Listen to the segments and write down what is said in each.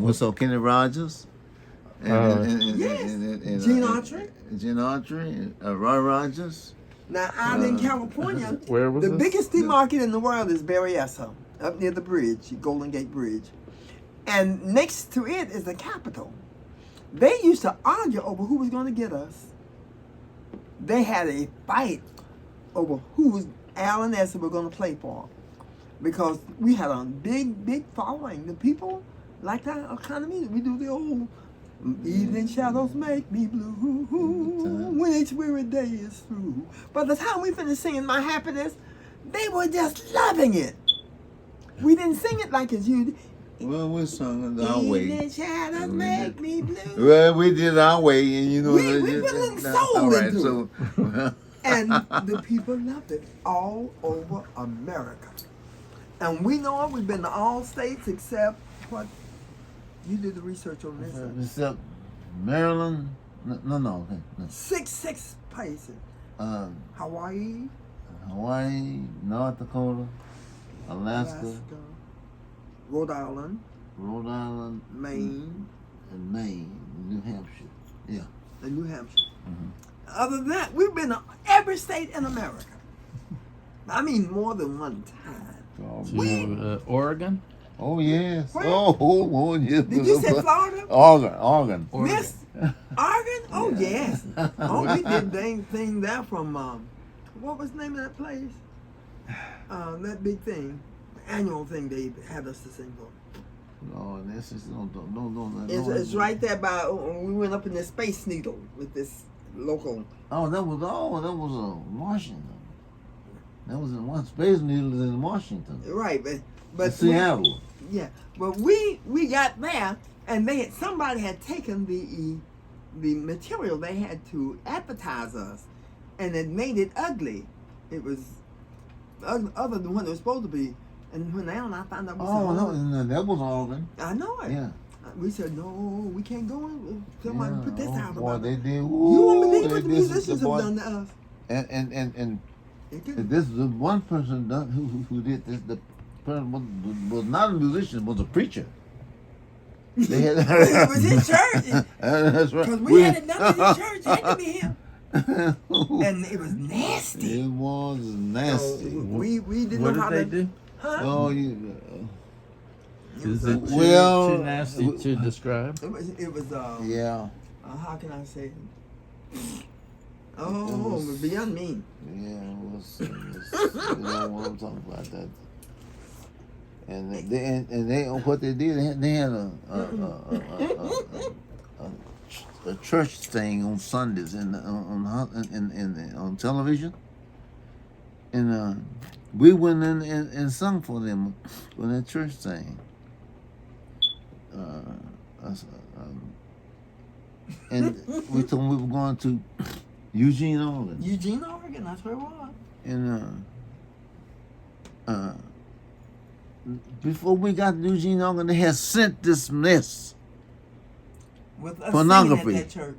What's up, Kenny Rogers? Yes. Gene Autry. Gene Autry, Roy Rogers. Now, out in California, Where was the this? biggest flea market in the world is Berryessa, up near the bridge, Golden Gate Bridge. And next to it is the Capitol. They used to argue over who was going to get us. They had a fight over who Al and Esther were going to play for. Because we had a big following. The people liked our kind of music. We do the old evening shadows make me blue when each weary day is through. By the time we finished singing My Happiness, they were just loving it. We didn't sing it like it's you. Well, we sung it our way. Evening shadows make me blue. Well, we did our way, and you know. We put a little soul all right, into so. And the people loved it all over America. And we know it. We've been to all states except what? You did the research on this. Except Maryland. No. 6 places. Hawaii, Hawaii, North Dakota, Alaska, Rhode Island, and Maine, New Hampshire. Yeah. and New Hampshire. Mm-hmm. Other than that, we've been to every state in America. I mean, more than one time. To Oregon? Oh yes. Where? Oh yes. Did you say Florida? Oregon. Miss Oregon? Oh, yes. Oh, we did dang thing there from, what was the name of that place? That big thing, annual thing they had us to sing for. No, this is no. It's right there by, we went up in the Space Needle with this local. That was Washington. That was in one Space Needle in Washington. Right, but Seattle. Yeah, but we got there, and somebody had taken the material they had to advertise us, and it made it ugly. It was other than what it was supposed to be. And when Al and I found out, we said, that was Oregon. I know it. Yeah. We said, no, we can't go in. Somebody put this out boy, about they it. did. You won't believe what the this is musicians have done to us. And They couldn't. this is the one person who did this. The person was not a musician, was a preacher. They had, It was in church. That's right. Because we had it done in church. It had to be him. And it was nasty. It was nasty. So we didn't What know how did to they do? Huh? Oh, Is it too nasty to describe? It was yeah. how can I say it? Oh, it was beyond mean. Yeah, it was you know what I'm talking about that. And they what they did, they had a church thing on Sundays on television, and we went in and sung for them on that church thing. And we told them we were going to Eugene, Oregon. Eugene, Oregon, that's where it was. And before we got to Eugene, Oregon, they had sent this mess. With us Pornography. singing at that church.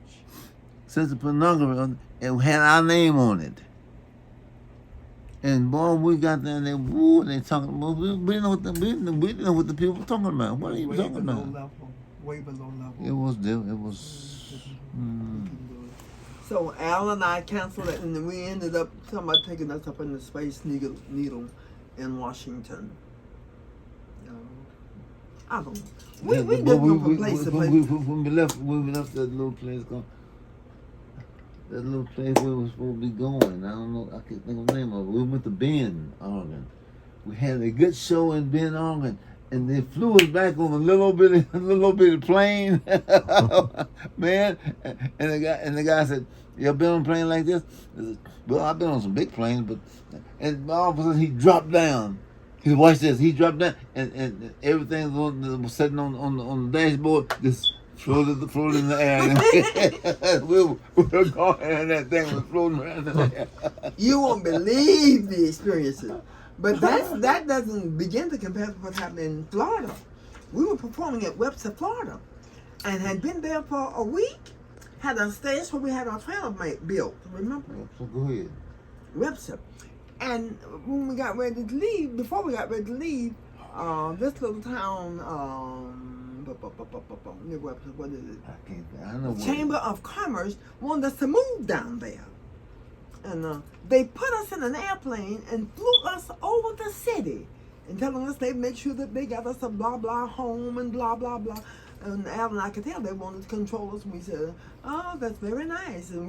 Sent the pornography and had our name on it. And boy, we got there and they talking about, we didn't know what the people were talking about. What are you talking about? Way below level. It was. So Al and I canceled it, and then we ended up somebody taking us up in the Space Needle in Washington. I don't know. We did go from place to place. When we left that little place where we were supposed to be going. I don't know. I can't think of the name of it. We went to Bend, Oregon. We had a good show in Bend, Oregon. And they flew us back on a little bitty plane, man. And the guy said, "You ever been on a plane like this?" I said, "Well, I've been on some big planes, but." And all of a sudden he dropped down. He said, "Watch this." He dropped down, and everything was sitting on the dashboard just floated in the air. we were going, and that thing was floating around in the air. You won't believe the experiences. But that doesn't begin to compare to what's happening in Florida. We were performing at Webster, Florida, and had been there for a week. Had a stage where we had our trailer built. Remember? So go ahead. Webster. And when we got ready to leave, before we got ready to leave, this little town, what is it? I can't. I know. what- Chamber of Commerce wanted us to move down there. And they put us in an airplane and flew us over the city and telling us they make sure that they got us a blah blah home and blah blah blah. And Al and I could tell they wanted to control us. And we said, oh, that's very nice. And